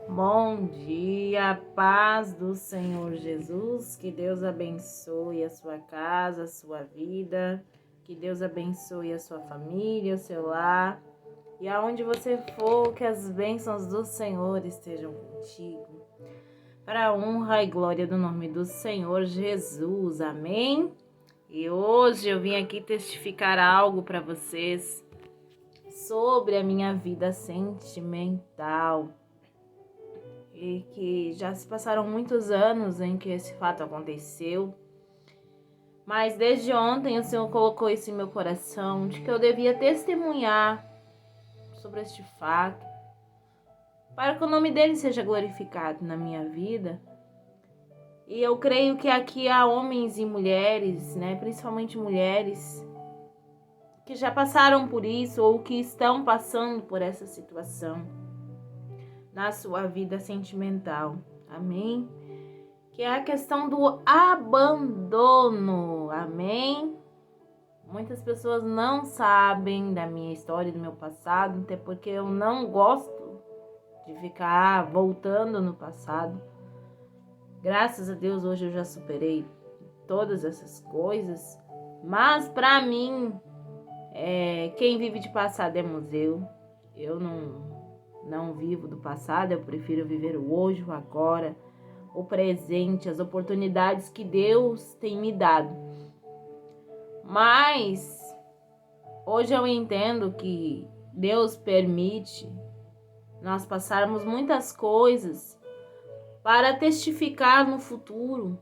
Bom dia, paz do Senhor Jesus, que Deus abençoe a sua casa, a sua vida, que Deus abençoe a sua família, o seu lar, e aonde você for, que as bênçãos do Senhor estejam contigo, para a honra e glória do nome do Senhor Jesus, amém? E hoje eu vim aqui testificar algo para vocês sobre a minha vida sentimental. E que já se passaram muitos anos em que esse fato aconteceu. Mas desde ontem o Senhor colocou isso em meu coração, de que eu devia testemunhar sobre este fato, para que o nome dele seja glorificado na minha vida. E eu creio que aqui há homens e mulheres, principalmente mulheres, que já passaram por isso ou que estão passando por essa situação na sua vida sentimental. Amém? Que é a questão do abandono. Amém? Muitas pessoas não sabem da minha história, do meu passado, até porque eu não gosto de ficar voltando no passado. Graças a Deus, hoje eu já superei todas essas coisas. Mas para mim, quem vive de passado é museu. Eu não vivo do passado, eu prefiro viver o hoje, o agora, o presente, as oportunidades que Deus tem me dado. Mas hoje eu entendo que Deus permite nós passarmos muitas coisas para testificar no futuro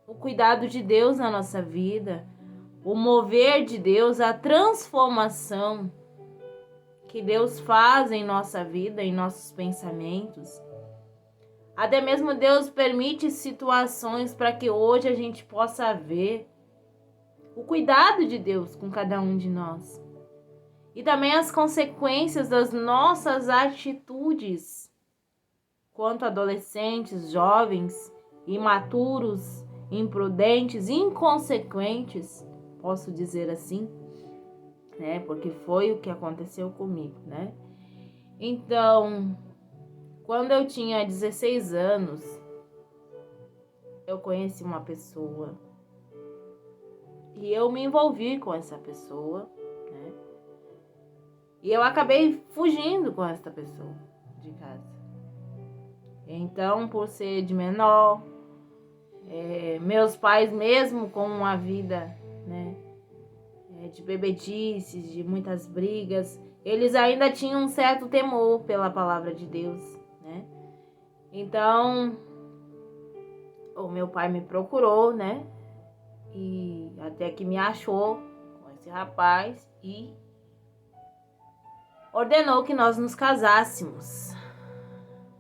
o cuidado de Deus na nossa vida, o mover de Deus, a transformação que Deus faz em nossa vida, em nossos pensamentos. Até mesmo Deus permite situações para que hoje a gente possa ver o cuidado de Deus com cada um de nós. E também as consequências das nossas atitudes quanto adolescentes, jovens, imaturos, imprudentes, inconsequentes, posso dizer assim, porque foi o que aconteceu comigo, Então, quando eu tinha 16 anos, eu conheci uma pessoa e eu me envolvi com essa pessoa, E eu acabei fugindo com essa pessoa de casa. Então, por ser de menor, meus pais, mesmo com uma vida, de bebedices, de muitas brigas, eles ainda tinham um certo temor pela palavra de Deus, Então, o meu pai me procurou, E até que me achou com esse rapaz e ordenou que nós nos casássemos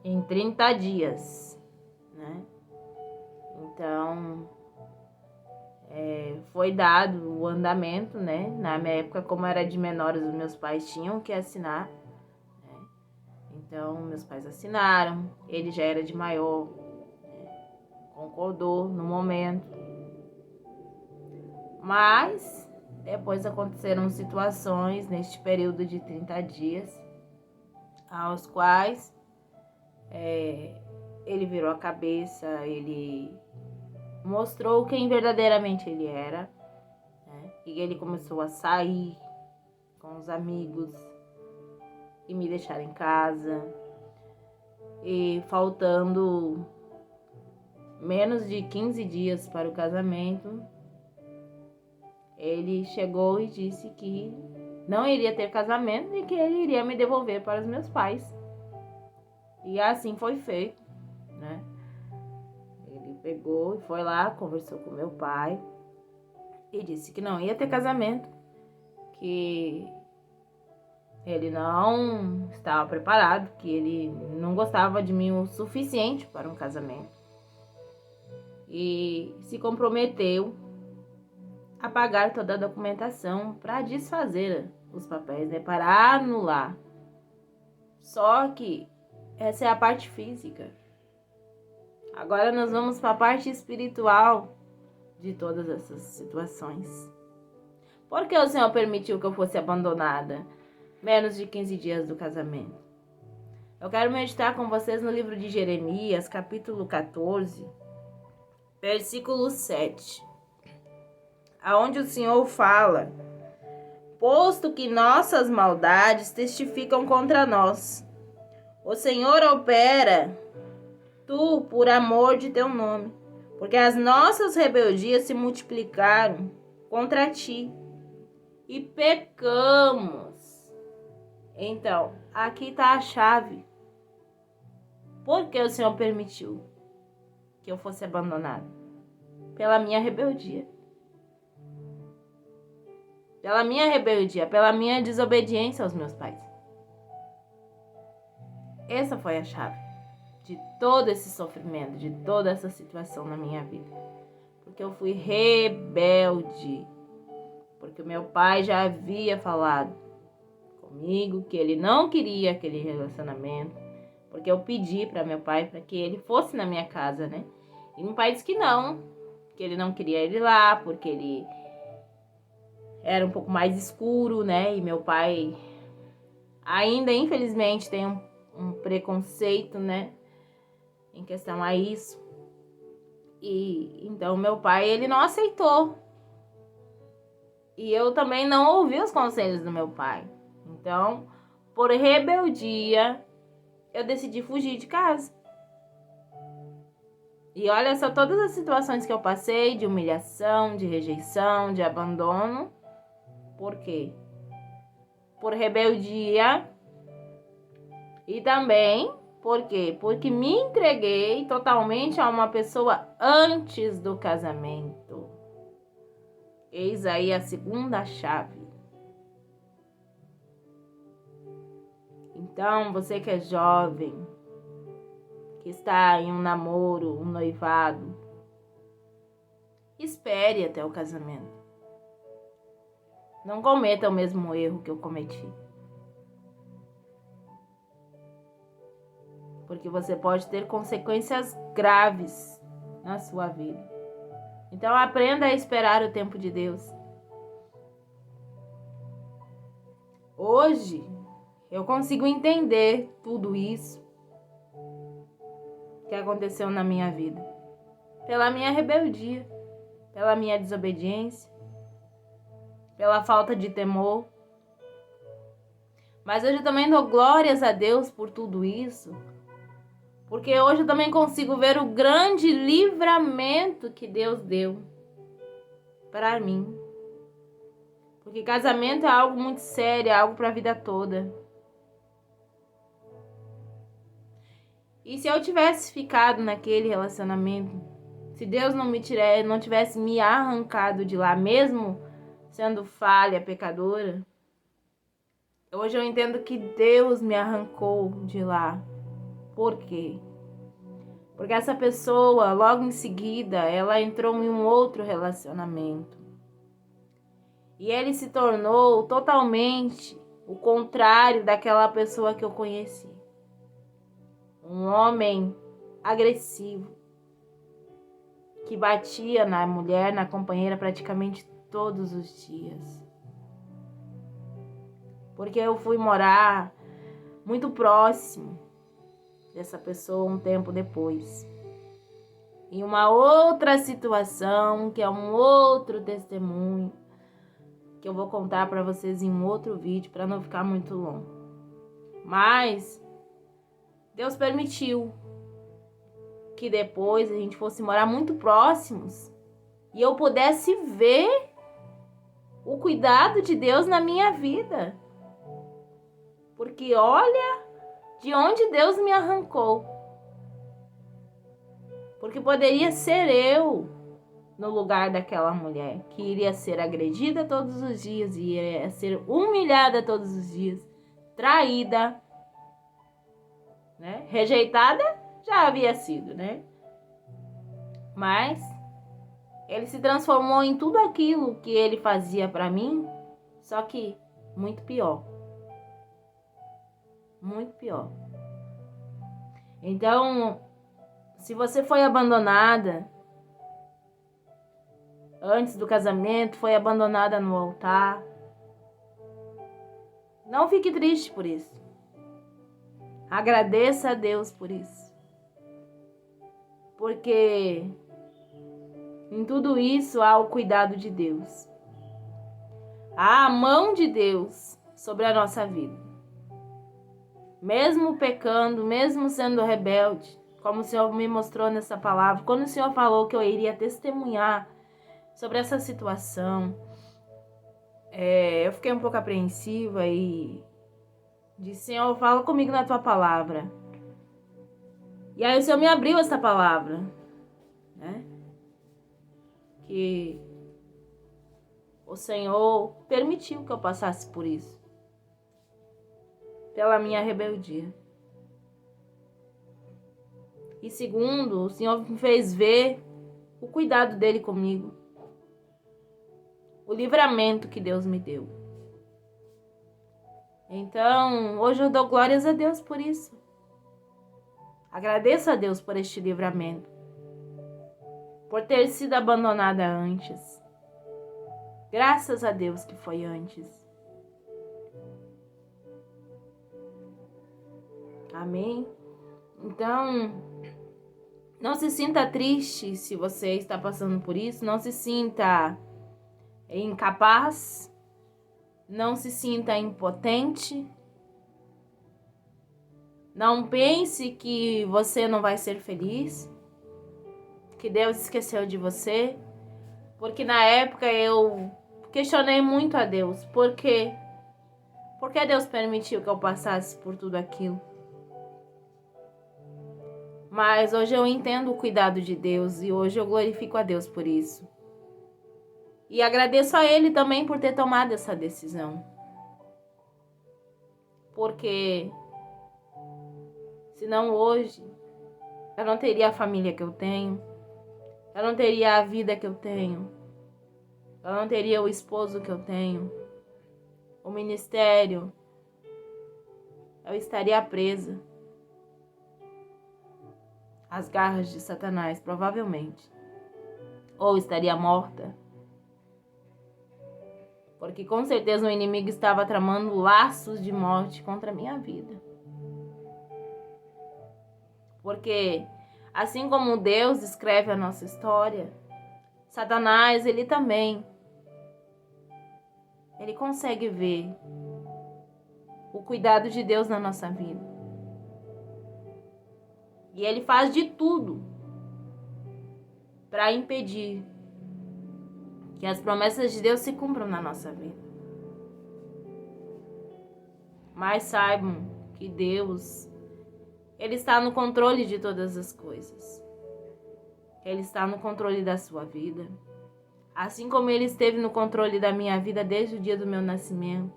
em 30 dias, Então, foi dado o andamento, Na minha época, como era de menores, os meus pais tinham que assinar, Então, meus pais assinaram, ele já era de maior, concordou no momento. Mas, depois aconteceram situações neste período de 30 dias, aos quais ele virou a cabeça, ele mostrou quem verdadeiramente ele era, E ele começou a sair com os amigos e me deixar em casa. E faltando menos de 15 dias para o casamento, ele chegou e disse que não iria ter casamento e que ele iria me devolver para os meus pais. E assim foi feito, Ele pegou e foi lá, conversou com meu pai e disse que não ia ter casamento, que ele não estava preparado, que ele não gostava de mim o suficiente para um casamento. E se comprometeu a pagar toda a documentação para desfazer os papéis, para anular. Só que essa é a parte física. Agora nós vamos para a parte espiritual de todas essas situações. Por que o Senhor permitiu que eu fosse abandonada menos de 15 dias do casamento? Eu quero meditar com vocês no livro de Jeremias, capítulo 14, versículo 7, aonde o Senhor fala: posto que nossas maldades testificam contra nós, o Senhor opera tu por amor de teu nome, porque as nossas rebeldias se multiplicaram contra ti e pecamos. Então, aqui está a chave. Por que o Senhor permitiu que eu fosse abandonado? Pela minha rebeldia. Pela minha rebeldia, pela minha desobediência aos meus pais. Essa foi a chave de todo esse sofrimento, de toda essa situação na minha vida. Porque eu fui rebelde. Porque o meu pai já havia falado comigo que ele não queria aquele relacionamento. Porque eu pedi para meu pai para que ele fosse na minha casa, né? E meu pai disse que ele não queria ir lá, porque ele era um pouco mais escuro, né? E meu pai ainda, infelizmente, tem um preconceito, né? Em questão a isso. E então meu pai, ele não aceitou. E eu também não ouvi os conselhos do meu pai. Então, por rebeldia, eu decidi fugir de casa. E olha só todas as situações que eu passei, de humilhação, de rejeição, de abandono. Por quê? Por rebeldia. E também, por quê? Porque me entreguei totalmente a uma pessoa antes do casamento. Eis aí a segunda chave. Então, você que é jovem, que está em um namoro, um noivado, espere até o casamento. Não cometa o mesmo erro que eu cometi. Porque você pode ter consequências graves na sua vida. Então aprenda a esperar o tempo de Deus. Hoje eu consigo entender tudo isso que aconteceu na minha vida. Pela minha rebeldia, pela minha desobediência, pela falta de temor. Mas hoje eu também dou glórias a Deus por tudo isso. Porque hoje eu também consigo ver o grande livramento que Deus deu para mim. Porque casamento é algo muito sério, é algo para a vida toda. E se eu tivesse ficado naquele relacionamento, se Deus não tivesse me arrancado de lá, mesmo sendo falha, pecadora, hoje eu entendo que Deus me arrancou de lá. Por quê? Porque essa pessoa, logo em seguida, ela entrou em um outro relacionamento. E ele se tornou totalmente o contrário daquela pessoa que eu conheci. Um homem agressivo, que batia na mulher, na companheira, praticamente todos os dias. Porque eu fui morar muito próximo dessa pessoa um tempo depois. Em uma outra situação, que é um outro testemunho, que eu vou contar para vocês em um outro vídeo, para não ficar muito longo. Mas Deus permitiu que depois a gente fosse morar muito próximos e eu pudesse ver o cuidado de Deus na minha vida. Porque olha de onde Deus me arrancou. Porque poderia ser eu no lugar daquela mulher que iria ser agredida todos os dias, iria ser humilhada todos os dias, traída, né? Rejeitada já havia sido, né? Mas ele se transformou em tudo aquilo que ele fazia para mim, só que muito pior. Muito pior. Então, se você foi abandonada antes do casamento, foi abandonada no altar, não fique triste por isso. Agradeça a Deus por isso. Porque em tudo isso há o cuidado de Deus. Há a mão de Deus sobre a nossa vida. Mesmo pecando, mesmo sendo rebelde, como o Senhor me mostrou nessa palavra, quando o Senhor falou que eu iria testemunhar sobre essa situação, eu fiquei um pouco apreensiva e disse: Senhor, fala comigo na tua palavra. E aí o Senhor me abriu essa palavra, né? Que o Senhor permitiu que eu passasse por isso, pela minha rebeldia. E segundo, o Senhor me fez ver o cuidado dele comigo, o livramento que Deus me deu. Então, hoje eu dou glórias a Deus por isso. Agradeço a Deus por este livramento, por ter sido abandonada antes. Graças a Deus que foi antes. Amém? Então, não se sinta triste se você está passando por isso. Não se sinta incapaz. Não se sinta impotente. Não pense que você não vai ser feliz, que Deus esqueceu de você. Porque na época eu questionei muito a Deus. Por quê? Por que Deus permitiu que eu passasse por tudo aquilo? Mas hoje eu entendo o cuidado de Deus e hoje eu glorifico a Deus por isso. E agradeço a Ele também por ter tomado essa decisão. Porque senão hoje eu não teria a família que eu tenho, eu não teria a vida que eu tenho, eu não teria o esposo que eu tenho, o ministério, eu estaria presa às garras de Satanás, provavelmente. Ou estaria morta. Porque com certeza o inimigo estava tramando laços de morte contra a minha vida. Porque assim como Deus escreve a nossa história, Satanás, ele também, ele consegue ver o cuidado de Deus na nossa vida. E ele faz de tudo para impedir que as promessas de Deus se cumpram na nossa vida. Mas saibam que Deus, Ele está no controle de todas as coisas. Ele está no controle da sua vida. Assim como Ele esteve no controle da minha vida desde o dia do meu nascimento,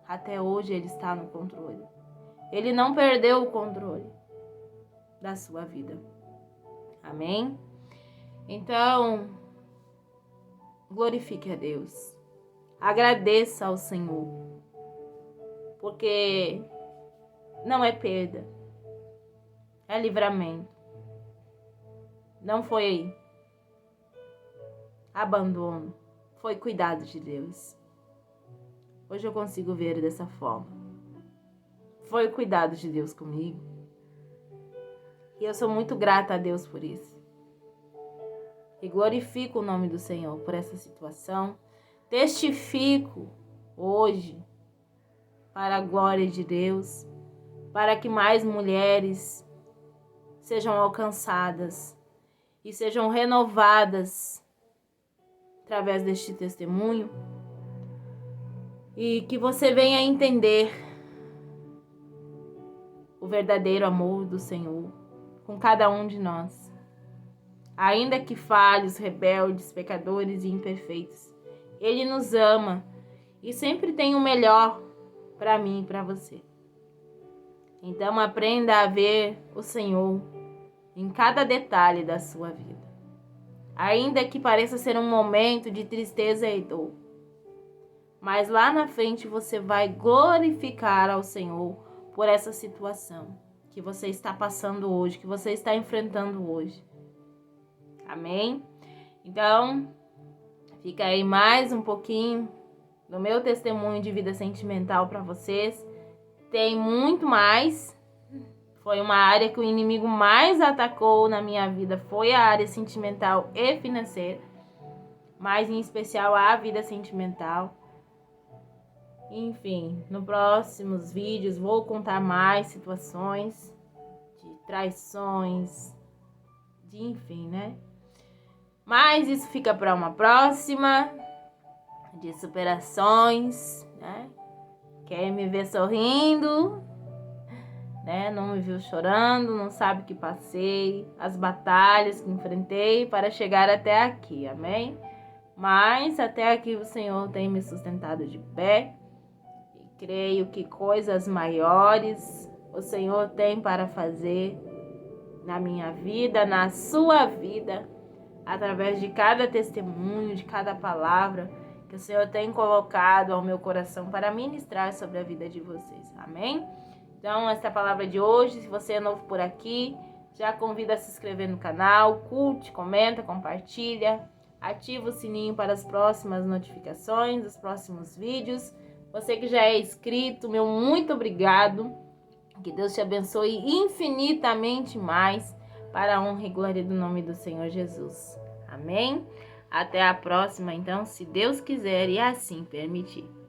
até hoje Ele está no controle. Ele não perdeu o controle da sua vida. Amém? Então, glorifique a Deus. Agradeça ao Senhor. Porque não é perda. É livramento. Não foi abandono. Foi cuidado de Deus. Hoje eu consigo ver dessa forma. Foi o cuidado de Deus comigo. E eu sou muito grata a Deus por isso. E glorifico o nome do Senhor por essa situação. Testifico hoje para a glória de Deus, para que mais mulheres sejam alcançadas e sejam renovadas através deste testemunho. E que você venha entender o verdadeiro amor do Senhor com cada um de nós. Ainda que falhos, rebeldes, pecadores e imperfeitos, Ele nos ama e sempre tem o melhor para mim e para você. Então aprenda a ver o Senhor em cada detalhe da sua vida. Ainda que pareça ser um momento de tristeza e dor, mas lá na frente você vai glorificar ao Senhor por essa situação que você está passando hoje, que você está enfrentando hoje. Amém? Então, fica aí mais um pouquinho do meu testemunho de vida sentimental para vocês. Tem muito mais, Foi uma área que o inimigo mais atacou na minha vida, foi a área sentimental e financeira, mas em especial a vida sentimental. Enfim, nos próximos vídeos vou contar mais situações de traições, de enfim, né? Mas isso fica para uma próxima, de superações, né? Quer me ver sorrindo, né? Não me viu chorando, não sabe o que passei, as batalhas que enfrentei para chegar até aqui, amém? Mas até aqui o Senhor tem me sustentado de pé e creio que coisas maiores o Senhor tem para fazer na minha vida, na sua vida, através de cada testemunho, de cada palavra que o Senhor tem colocado ao meu coração para ministrar sobre a vida de vocês, amém? Então, essa é a palavra de hoje. Se você é novo por aqui, já convido a se inscrever no canal, curte, comenta, compartilha, ativa o sininho para as próximas notificações, dos próximos vídeos. Você que já é inscrito, meu muito obrigado. Que Deus te abençoe infinitamente mais para a honra e glória do nome do Senhor Jesus. Amém? Até a próxima, então, se Deus quiser e assim permitir.